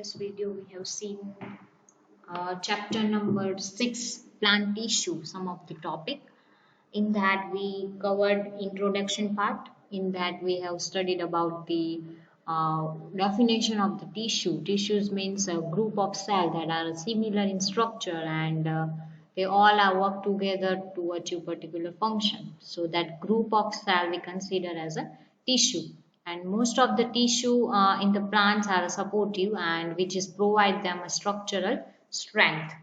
previous video we have seen chapter number 6, plant tissue, some of the topic. In that we covered introduction part. In that we have studied about the definition of the tissue. Tissues means a group of cells that are similar in structure and they all are work together to achieve particular function. So that group of cell we consider as a tissue. And most of the tissue in the plants are supportive and which is provide them a structural strength.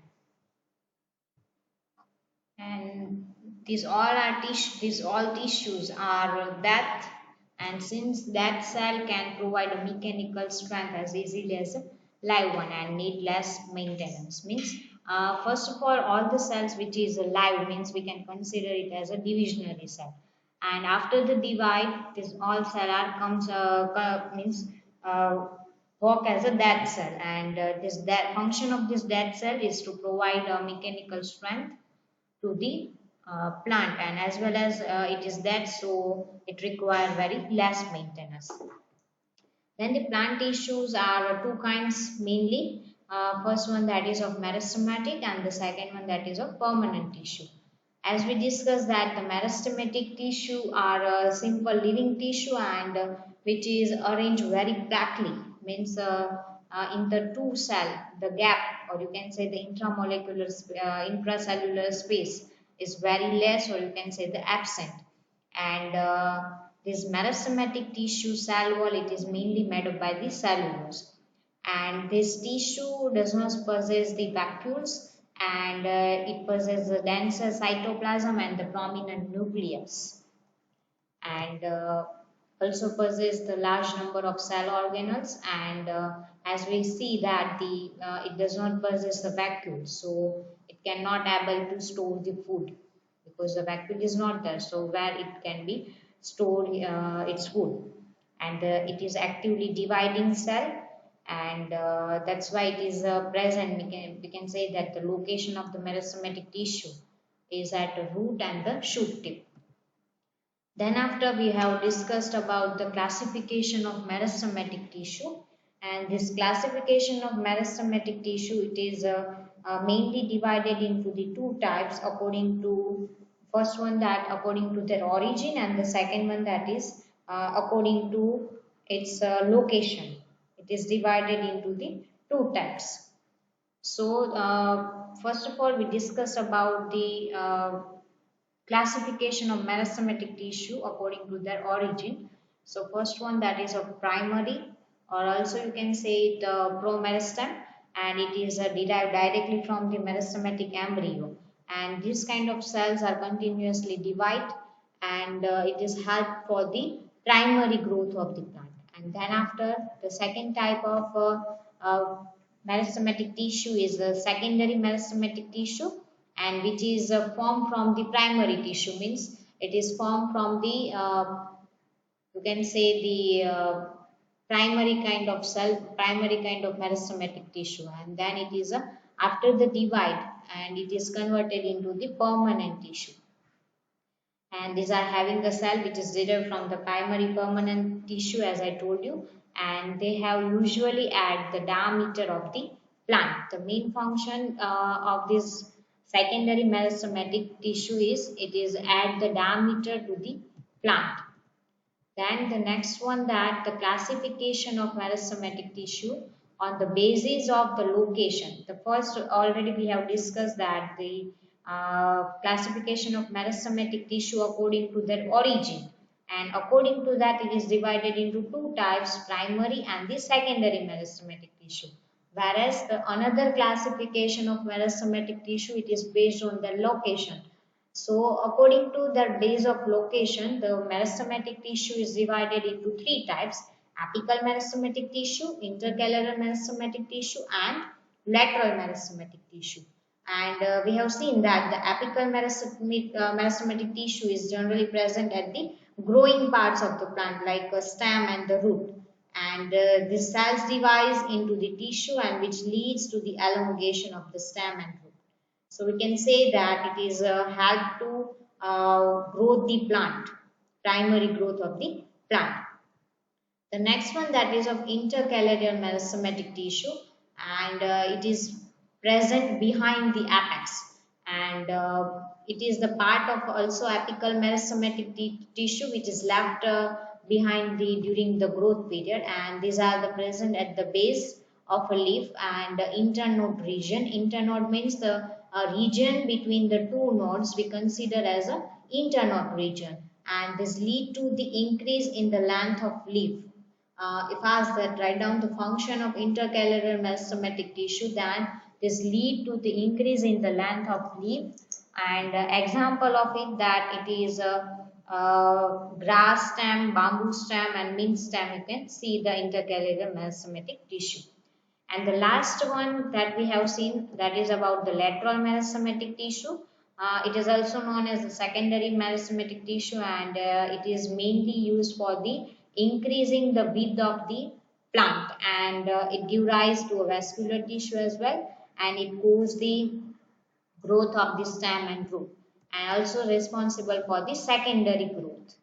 And these all tissues are that, and since that cell can provide a mechanical strength as easily as a live one and need less maintenance means first of all the cells which is alive means we can consider it as a divisionary cell, and after the divide this all cell are comes means uh, work as a dead cell, and this that function of this dead cell is to provide a mechanical strength to the plant, and as well as it is dead, so it require very less maintenance. Then the plant tissues are two kinds mainly. First one that is of meristematic and the second one that is of permanent tissue. As we discussed that the meristematic tissue are a simple living tissue and which is arranged very flatly, means in the two cell the gap, or you can say the intramolecular intracellular space is very less, or you can say the absent, and this meristematic tissue cell wall, it is mainly made up by the cellulose, and this tissue does not possess the vacuoles, and it possesses the denser cytoplasm and the prominent nucleus, and also possess the large number of cell organelles, and as we see that the it does not possess the vacuole, so it cannot able to store the food because the vacuole is not there, so where it can be stored its food, and it is actively dividing cell, and that's why it is present. We can say that the location of the meristematic tissue is at the root and the shoot tip. Then after we have discussed about the classification of meristematic tissue, and this classification of meristematic tissue, it is mainly divided into the two types according to first one that according to their origin, and the second one that is according to its location. It is divided into the two types. So first of all we discussed about the classification of meristematic tissue according to their origin. So first one that is of primary, or also you can say it promeristem, and it is derived directly from the meristematic embryo, and this kind of cells are continuously divide, and it is help for the primary growth of the plant. And then after the second type of meristematic tissue is the secondary meristematic tissue, and which is formed from the primary tissue, means it is formed from the you can say the primary kind of cell, primary kind of meristematic tissue, and then it is after the divide and it is converted into the permanent tissue, and these are having the cell which is derived from the primary permanent tissue as I told you, and they have usually at the diameter of the plant. The main function of this secondary meristematic tissue is it is at the diameter to the plant. Then the next one that the classification of meristematic tissue on the basis of the location. The first already we have discussed that the classification of meristematic tissue according to their origin, and according to that it is divided into two types, primary and the secondary meristematic tissue. Whereas the another classification of meristematic tissue, it is based on their location. So according to the base of location, the meristematic tissue is divided into three types: apical meristematic tissue, intercalated meristematic tissue, and lateral meristematic tissue. And we have seen that the apical meristematic tissue is generally present at the growing parts of the plant like the stem and the root. And this cells divides into the tissue and which leads to the elongation of the stem and root. So we can say that it is help to grow the plant, primary growth of the plant. The next one that is of intercalated meristematic tissue. and it is present behind the apex, and it is the part of also apical mesosomatic tissue which is left behind the during the growth period, and these are the present at the base of a leaf and internode region. Internode means the region between the two nodes we consider as a internode region, and this lead to the increase in the length of leaf. If asked that write down the function of intercalary mesosomatic tissue, then this lead to the increase in the length of leaf, and example of it that it is a grass stem, bamboo stem and mint stem. You can see the intercalary mesosomatic tissue. And the last one that we have seen, that is about the lateral mesosomatic tissue. It is also known as the secondary mesosomatic tissue, and it is mainly used for the increasing the width of the plant, and it gives rise to a vascular tissue as well, and it causes the growth of the stem and root, and also responsible for the secondary growth.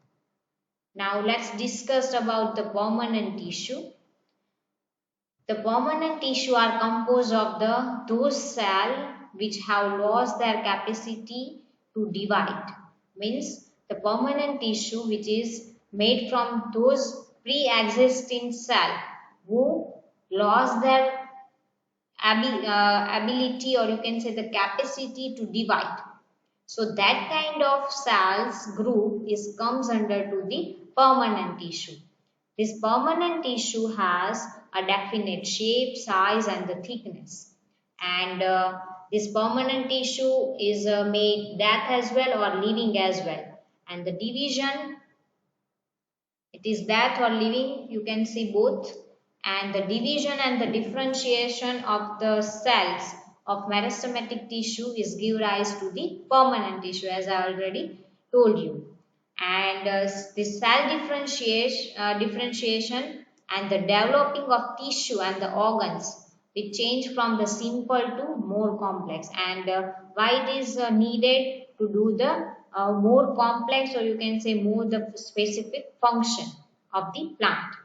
Now let's discuss about the permanent tissue. The permanent tissue are composed of those cells which have lost their capacity to divide. Means the permanent tissue which is made from those pre-existing cells who lost their ability, or you can say the capacity to divide. So that kind of cells group is comes under to the permanent tissue. This permanent tissue has a definite shape, size and the thickness. And this permanent tissue is made death as well or living as well. And the division, it is death or living, you can see both. And the division and the differentiation of the cells of meristematic tissue is give rise to the permanent tissue, as I already told you. And this cell differentiation and the developing of tissue and the organs will change from the simple to more complex, and why it is needed to do the more complex, or you can say more the specific function of the plant.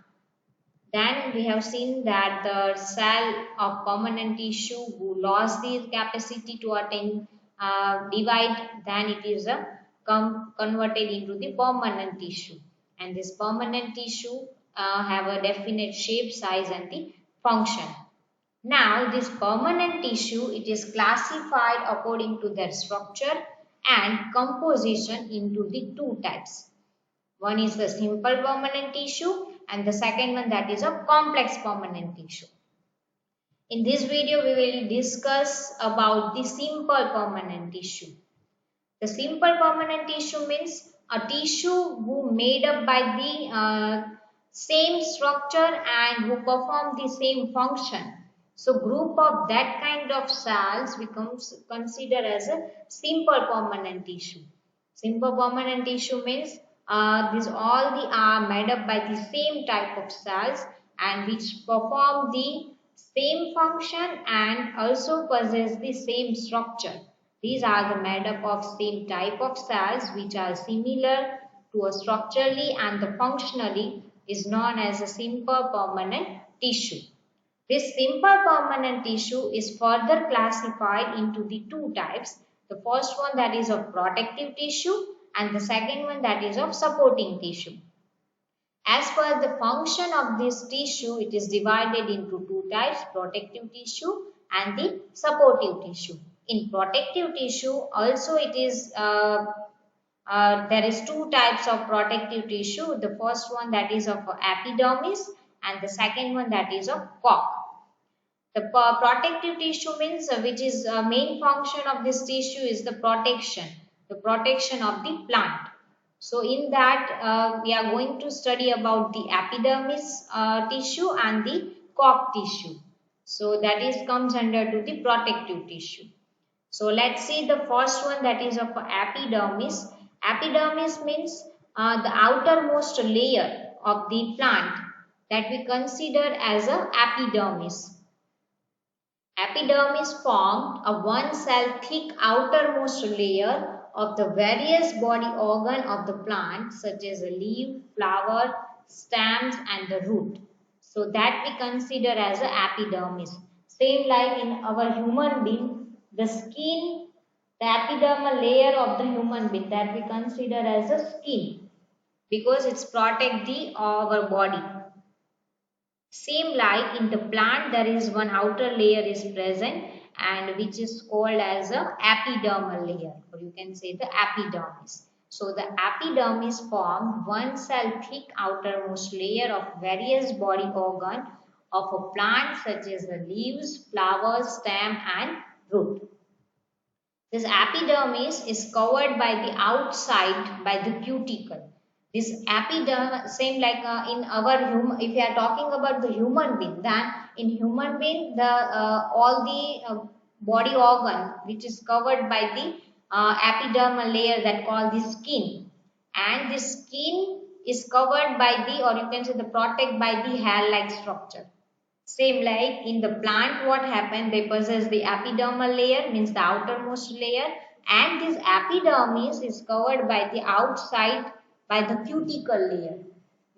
Then we have seen that the cell of permanent tissue who lost the capacity to attain divide, then it is converted into the permanent tissue. And this permanent tissue have a definite shape, size and the function. Now this permanent tissue, it is classified according to their structure and composition into the two types. One is the simple permanent tissue and the second one that is a complex permanent tissue. In this video, we will discuss about the simple permanent tissue. The simple permanent tissue means a tissue who made up by the same structure and who perform the same function. So group of that kind of cells becomes considered as a simple permanent tissue. Simple permanent tissue means these all the are made up by the same type of cells and which perform the same function and also possess the same structure. These are the made up of same type of cells which are similar to a structurally and the functionally is known as a simple permanent tissue. This simple permanent tissue is further classified into the two types. The first one that is of protective tissue and the second one that is of supporting tissue. As per the function of this tissue, it is divided into two types, protective tissue and the supportive tissue. In protective tissue, also it is there is two types of protective tissue. The first one that is of epidermis and the second one that is of cork. The protective tissue means which is main function of this tissue is the protection of the plant. So in that we are going to study about the epidermis tissue and the cork tissue. So that is comes under to the protective tissue. So let's see the first one that is of epidermis. Epidermis means the outermost layer of the plant that we consider as a epidermis. Epidermis formed a one-cell thick outermost layer of the various body organ of the plant such as a leaf, flower, stems and the root. So that we consider as a epidermis. Same like in our human being, the skin, the epidermal layer of the human being that we consider as a skin because it's protect the our body. Same like in the plant, there is one outer layer is present and which is called as a epidermal layer, or you can say the epidermis. So the epidermis form one cell thick outermost layer of various body organ of a plant such as the leaves, flowers, stem and root. This epidermis is covered by the outside by the cuticle. This epidermis, same like in our human, if you are talking about the human being, then in human being, the all the body organ which is covered by the epidermal layer that called the skin, and the skin is covered by the, or you can say the protect by the hair-like structure. Same like in the plant, what happened? They possess the epidermal layer, means the outermost layer, and this epidermis is covered by the outside by the cuticle layer.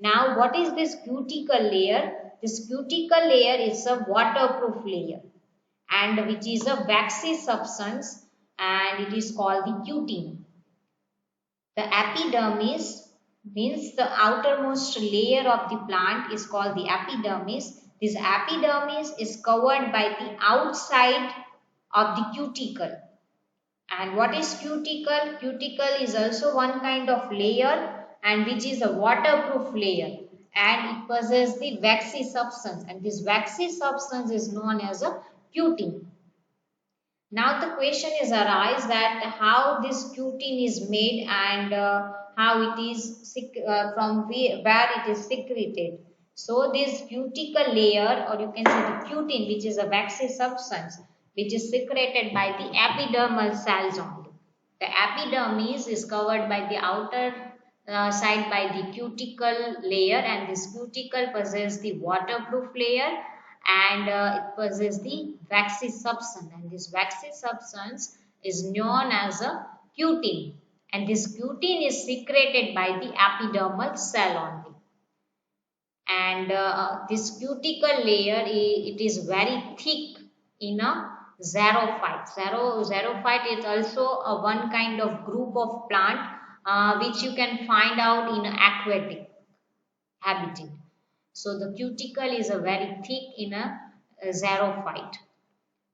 Now, what is this cuticle layer? This cuticle layer is a waterproof layer, and which is a waxy substance, and it is called the cutin. The epidermis means the outermost layer of the plant is called the epidermis. This epidermis is covered by the outside of the cuticle. And what is cuticle? Cuticle is also one kind of layer and which is a waterproof layer, and it possesses the waxy substance, and this waxy substance is known as a cutin. Now the question is arise that how this cutin is made and how it is from where it is secreted. So this cuticle layer, or you can say the cutin, which is a waxy substance which is secreted by the epidermal cells only. The epidermis is covered by the outer side by the cuticle layer, and this cuticle possesses the waterproof layer, and it possesses the waxy substance, and this waxy substance is known as a cutin, and this cutin is secreted by the epidermal cell only. And this cuticle layer, it is very thick in a xerophyte. Xerophyte is also a one kind of group of plant which you can find out in aquatic habitat. So the cuticle is a very thick in a xerophyte.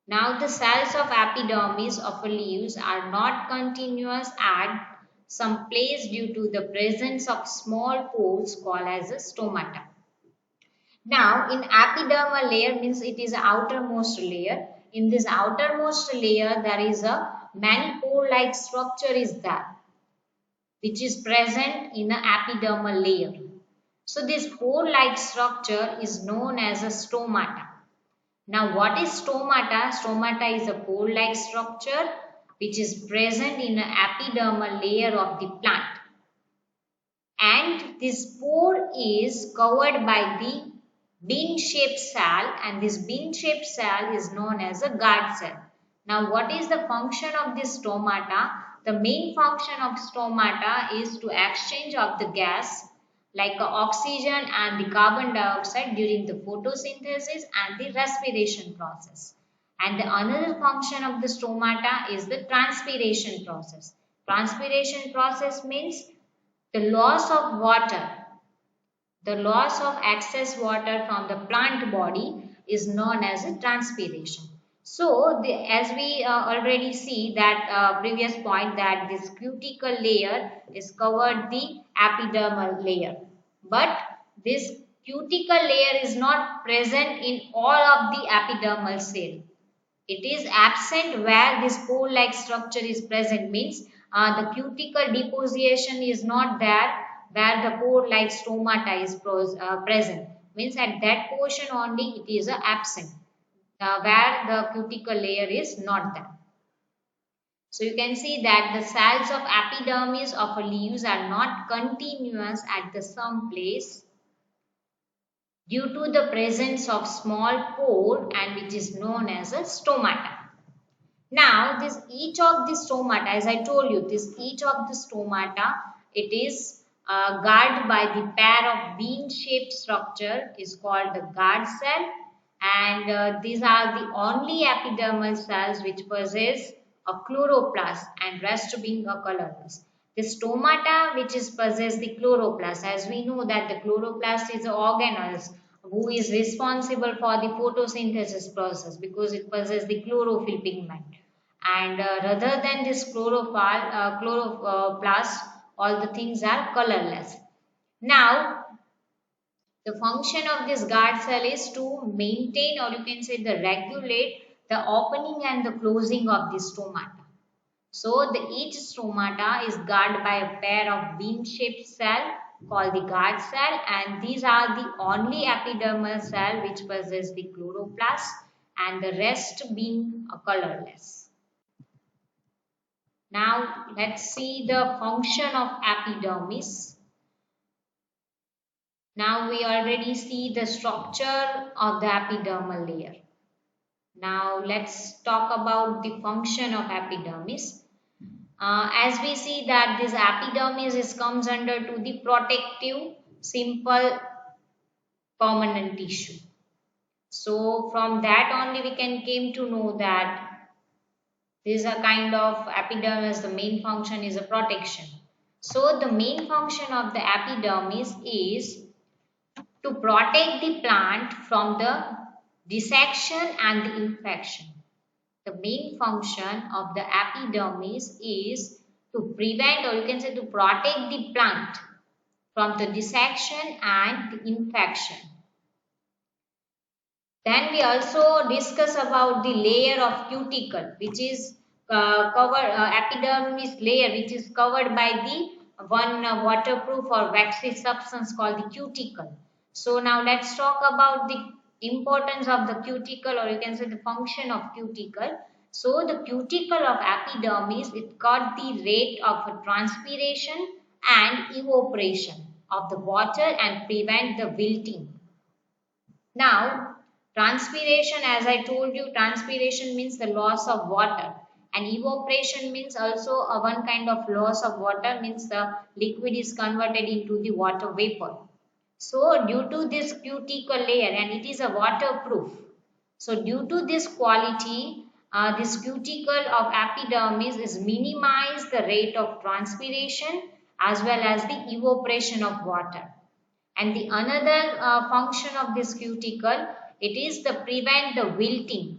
Now the cells of epidermis of leaves are not continuous at some place due to the presence of small pores called as a stomata. Now in epidermal layer means it is outermost layer. In this outermost layer there is a manifold like structure is there which is present in the epidermal layer. So this pore-like structure is known as a stomata. Now what is stomata? Stomata is a pore-like structure which is present in the epidermal layer of the plant. And this pore is covered by the bean-shaped cell, and this bean-shaped cell is known as a guard cell. Now what is the function of this stomata? The main function of stomata is to exchange of the gas like oxygen and the carbon dioxide during the photosynthesis and the respiration process. And the another function of the stomata is the transpiration process. Transpiration process means the loss of water. The loss of excess water from the plant body is known as a transpiration. So, as we already see that previous point that this cuticle layer is covered the epidermal layer. But this cuticle layer is not present in all of the epidermal cell. It is absent where this pore-like structure is present, means the cuticle deposition is not there where the pore-like stomata is present, means at that portion only it is absent where the cuticle layer is not there. So you can see that the cells of epidermis of leaves are not continuous at the some place due to the presence of small pore, and which is known as a stomata. Now this each of the stomata, as I told you, this each of the stomata, it is guarded by the pair of bean shaped structure is called the guard cell, and and these are the only epidermal cells which possess a chloroplast and rest being a colorless. The stomata which is possess the chloroplast, as we know that the chloroplast is an organelle who is responsible for the photosynthesis process because it possesses the chlorophyll pigment. And rather than this chloroplast, all the things are colorless. Now, the function of this guard cell is to maintain, or you can say the regulate the opening and the closing of the stomata. So each stomata is guarded by a pair of bean-shaped cell called the guard cell, and these are the only epidermal cell which possess the chloroplast and the rest being colorless. Now let's see the function of epidermis. Now we already see the structure of the epidermal layer. Now let's talk about the function of epidermis. As we see that this epidermis comes under to the protective simple permanent tissue. So from that only we can came to know that this is a kind of epidermis, the main function is a protection. So the main function of the epidermis is to protect the plant from the dissection and the infection. The main function of the epidermis is to prevent, or you can say to protect the plant from the dissection and the infection. Then we also discuss about the layer of cuticle, which is epidermis layer, which is covered by the one waterproof or waxy substance called the cuticle. So now let's talk about the importance of the cuticle, or you can say the function of cuticle. So the cuticle of epidermis, it got the rate of transpiration and evaporation of the water and prevent the wilting. Now, transpiration, as I told you, transpiration means the loss of water, and evaporation means also a one kind of loss of water, means the liquid is converted into the water vapor. So due to this cuticle layer, and it is a waterproof, so due to this quality, this cuticle of epidermis is minimize the rate of transpiration as well as the evaporation of water. And the another function of this cuticle, it is to prevent the wilting.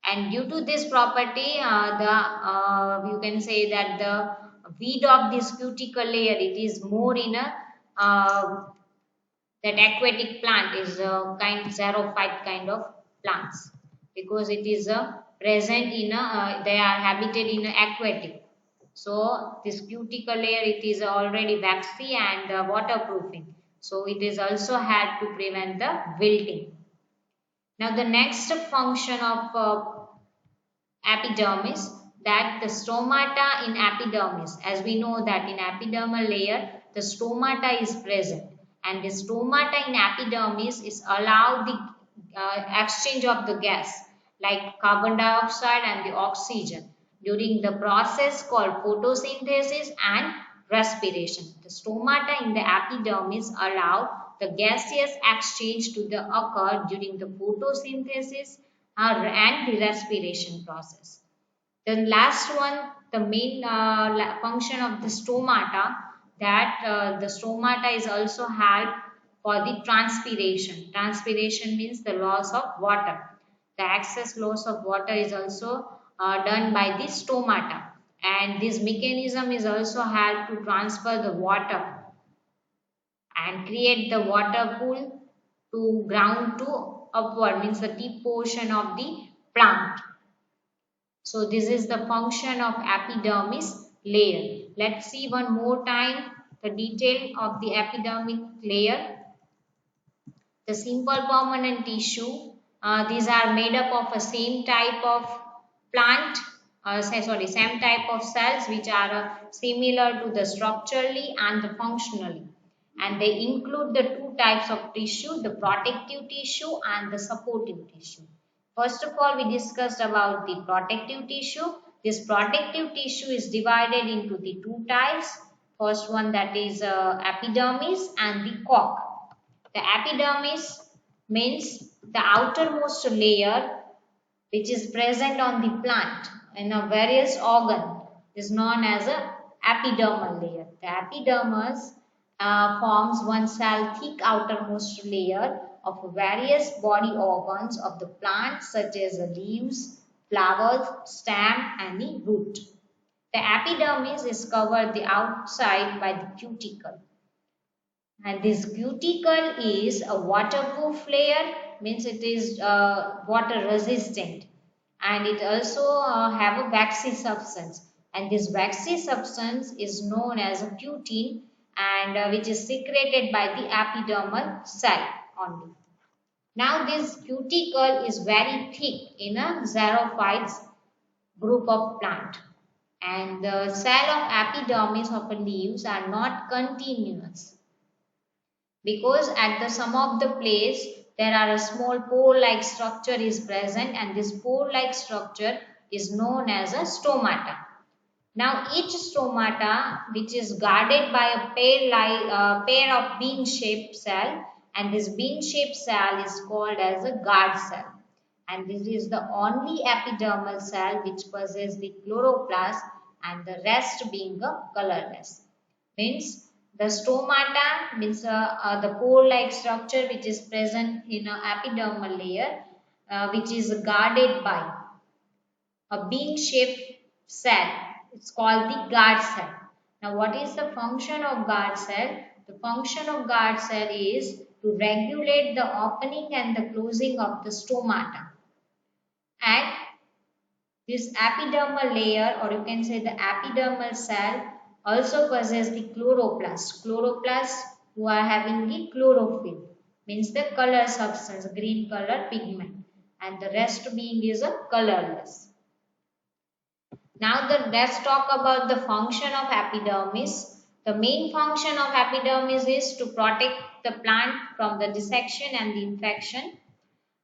And due to this property, you can say that the weed of this cuticle layer, it is more in a that aquatic plant is a kind xerophyte kind of plants, because it is present in a they are habited in a aquatic. So this cuticle layer, it is already waxy and waterproofing. So it is also had to prevent the wilting. Now the next function of epidermis, that the stomata in epidermis. As we know that in epidermal layer, the stomata is present, and the stomata in epidermis is allow the exchange of the gas like carbon dioxide and the oxygen during the process called photosynthesis and respiration. The stomata in the epidermis allow the gaseous exchange to the occur during the photosynthesis and the respiration process. The last one, the main function of the stomata, that the stomata is also had for the transpiration. Transpiration means the loss of water. The excess loss of water is also done by the stomata, and this mechanism is also had to transfer the water and create the water pool to ground to upward, means the tip portion of the plant. So this is the function of epidermis layer. Let's see one more time the detail of the epidermic layer. The simple permanent tissue, these are made up of a same type of plant, same type of cells which are similar to the structurally and the functionally. And they include the two types of tissue, the protective tissue and the supportive tissue. First of all, we discussed about the protective tissue. This protective tissue is divided into the two types. First one, that is epidermis and the cork. The epidermis means the outermost layer which is present on the plant in a various organ is known as a epidermal layer. The epidermis forms one cell thick outermost layer of various body organs of the plant such as the leaves, flowers, stem and the root. The epidermis is covered the outside by the cuticle. And this cuticle is a waterproof layer, means it is water resistant, and it also have a waxy substance, and this waxy substance is known as a cutin, and which is secreted by the epidermal cell only. Now this cuticle is very thick in a xerophytes group of plant, and the cell of epidermis of leaves are not continuous, because at the some of the place there are a small pore-like structure is present, and this pore-like structure is known as a stomata. Now each stomata which is guarded by a pair of bean-shaped cell, and this bean-shaped cell is called as a guard cell, and this is the only epidermal cell which possesses the chloroplast and the rest being a colorless. Means the stomata means the pore-like structure which is present in an epidermal layer, which is guarded by a bean-shaped cell. It's called the guard cell. Now, what is the function of guard cell? The function of guard cell is to regulate the opening and the closing of the stomata. And this epidermal layer, or you can say the epidermal cell, also possess the chloroplast. Chloroplast who are having the chlorophyll, means the color substance, green color pigment, and the rest being is a colorless. Now let's talk about the function of epidermis. The main function of epidermis is to protect the plant from the dissection and the infection.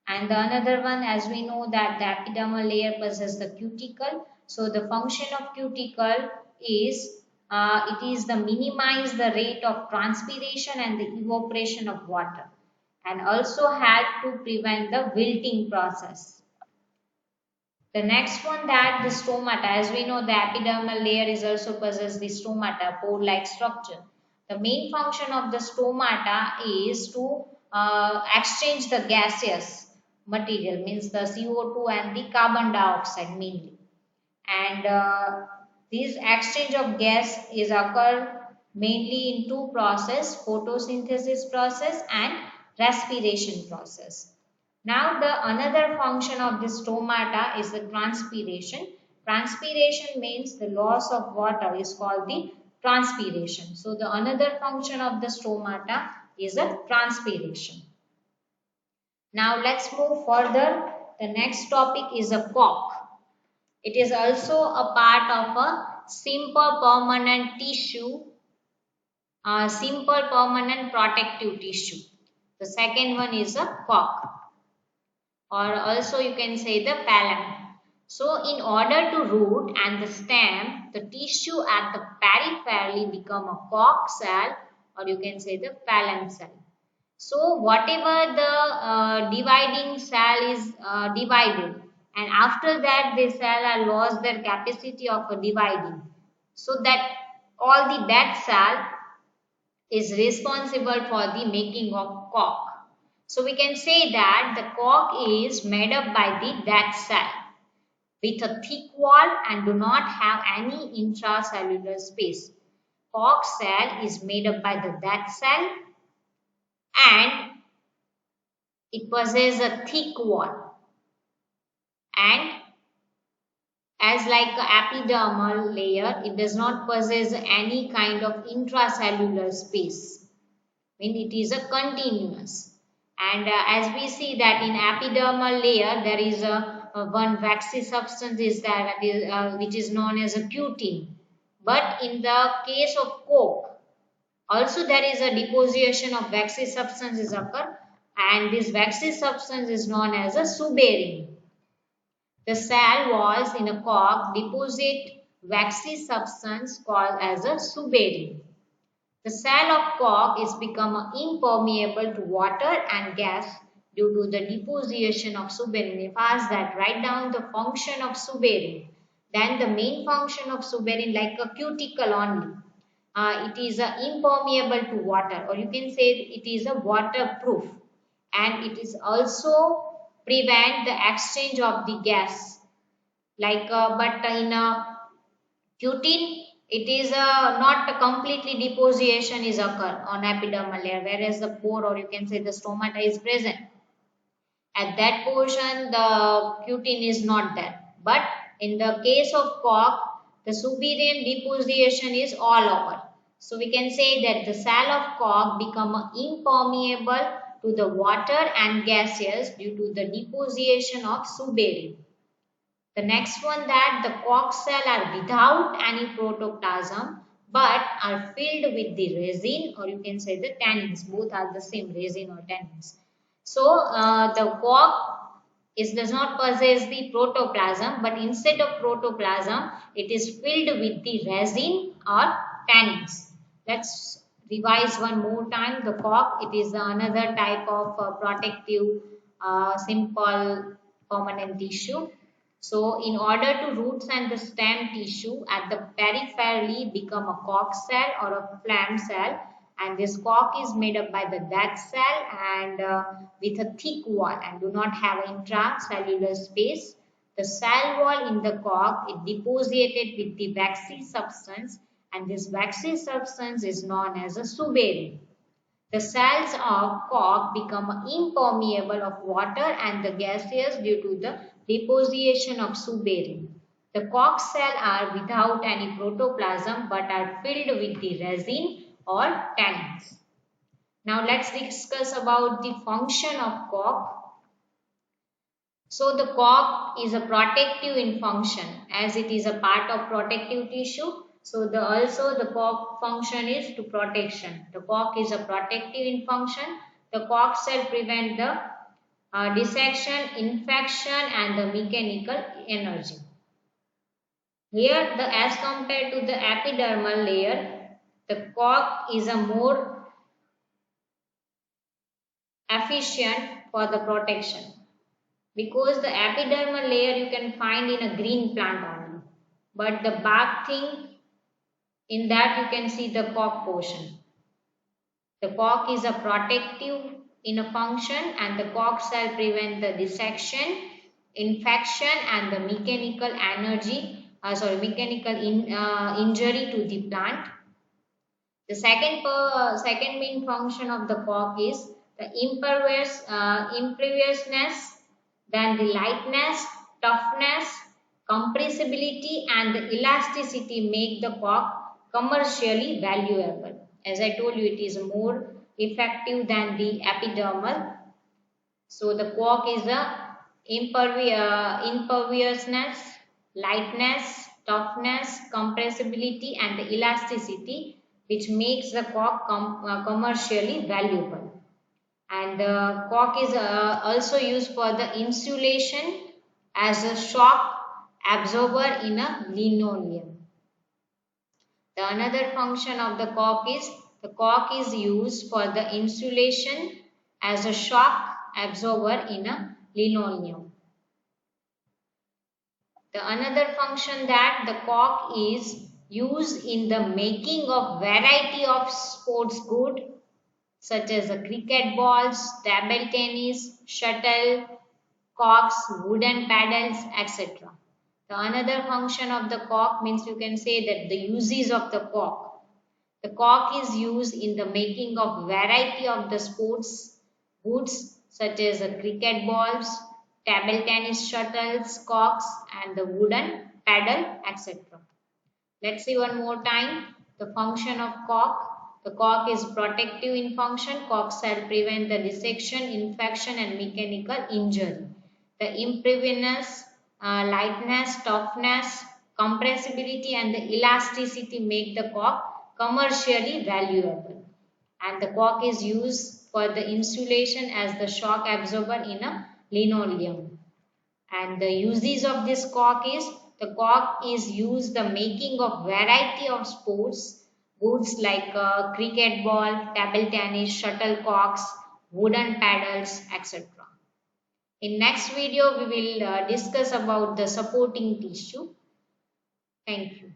And the another one, as we know that the epidermal layer possesses the cuticle. So the function of cuticle is it is the minimize the rate of transpiration and the evaporation of water, and also help to prevent the wilting process. The next one, that the stomata, as we know the epidermal layer is also possess the stomata, pore-like structure. The main function of the stomata is to exchange the gaseous material, means the CO2 and the carbon dioxide mainly. And this exchange of gas is occur mainly in two process, photosynthesis process and respiration process. Now the another function of the stomata is the transpiration. Transpiration means the loss of water is called the transpiration. So the another function of the stomata is a transpiration. Now let's move further. The next topic is a cork. It is also a part of a simple permanent tissue, simple permanent protective tissue. The second one is a cork, or also you can say the phloem. So in order to root and the stem, the tissue at the periphery become a cork cell, or you can say the phloem cell. So whatever the dividing cell is divided, and after that the cell are lost their capacity of dividing, so that all the that cell is responsible for the making of cork. So we can say that the cork is made up by the that cell with a thick wall and do not have any intracellular space. Cork cell is made up by the that cell, and it possesses a thick wall, and as like an epidermal layer, it does not possess any kind of intracellular space. I mean, it is a continuous. And as we see that in epidermal layer, there is a one waxy substance is there, which is known as a cutin. But in the case of cork, also there is a deposition of waxy substances occur, and this waxy substance is known as a suberin. The cell walls in a cork deposit waxy substance called as a suberin. The cell of cork is become impermeable to water and gas due to the deposition of suberin. If asked that write down the function of suberin, then the main function of suberin like a cuticle only. It is impermeable to water, or you can say it is a waterproof, and it is also prevent the exchange of the gas. But in a cutin, it is not a completely deposition is occur on epidermal layer, whereas the pore, or you can say the stomata, is present. At that portion, the cutin is not there. But in the case of cork, the Suberin deposition is all over. So we can say that the cell of cork become impermeable to the water and gases due to the deposition of Suberin. The next one, that the cork cell are without any protoplasm but are filled with the resin, or you can say the tannins. Both are the same, resin or tannins. So the cork does not possess the protoplasm, but instead of protoplasm, it is filled with the resin or tannins. Let's revise one more time. The cork, it is another type of protective simple permanent tissue. So in order to roots and the stem tissue at the peripherally become a cork cell or a phloem cell, and this cork is made up by the dead cell and with a thick wall and do not have intracellular space. The cell wall in the cork is deposited with the waxy substance, and this waxy substance is known as a suberin. The cells of cork become impermeable of water and the gases due to the deposition of suberin. The cork cells are without any protoplasm but are filled with the resin or tannins. Now let's discuss about the function of cork. So the cork is a protective in function as it is a part of protective tissue. So also the cork function is to protection. The cork is a protective in function. The cork cell prevent the dissection, infection and the mechanical energy. Here as compared to the epidermal layer, the cork is a more efficient for the protection, because the epidermal layer you can find in a green plant only, but the bark thing, in that you can see the cork portion. The cork is a protective in a function, and the cork cell prevent the dissection, infection and the mechanical injury to the plant. The second main function of the cork is the imperviousness, then the lightness, toughness, compressibility and the elasticity make the cork commercially valuable. As I told you, it is more effective than the epidermal. So the cork is a imperviousness, lightness, toughness, compressibility and the elasticity, which makes the cork commercially valuable. And the cork is also used for the insulation as a shock absorber in a linoleum. The another function of the cork is used for the insulation as a shock absorber in a linoleum. The another function that the cork is used in the making of variety of sports good such as the cricket balls, table tennis, shuttle, corks, wooden paddles, etc. The another function of the cork means you can say that the uses of the cork. The cork is used in the making of variety of the sports goods such as the cricket balls, table tennis shuttles, corks and the wooden paddle, etc. Let's see one more time the function of cork. The cork is protective in function. Cork cell prevent the dissection, infection and mechanical injury. The imperviousness, lightness, toughness, compressibility and the elasticity make the cork commercially valuable. And the cork is used for the insulation as the shock absorber in a linoleum. And the uses of this cork is, the cork is used the making of variety of sports goods like cricket ball, table tennis, shuttlecocks, wooden paddles, etc. In next video, we will discuss about the supporting tissue. Thank you.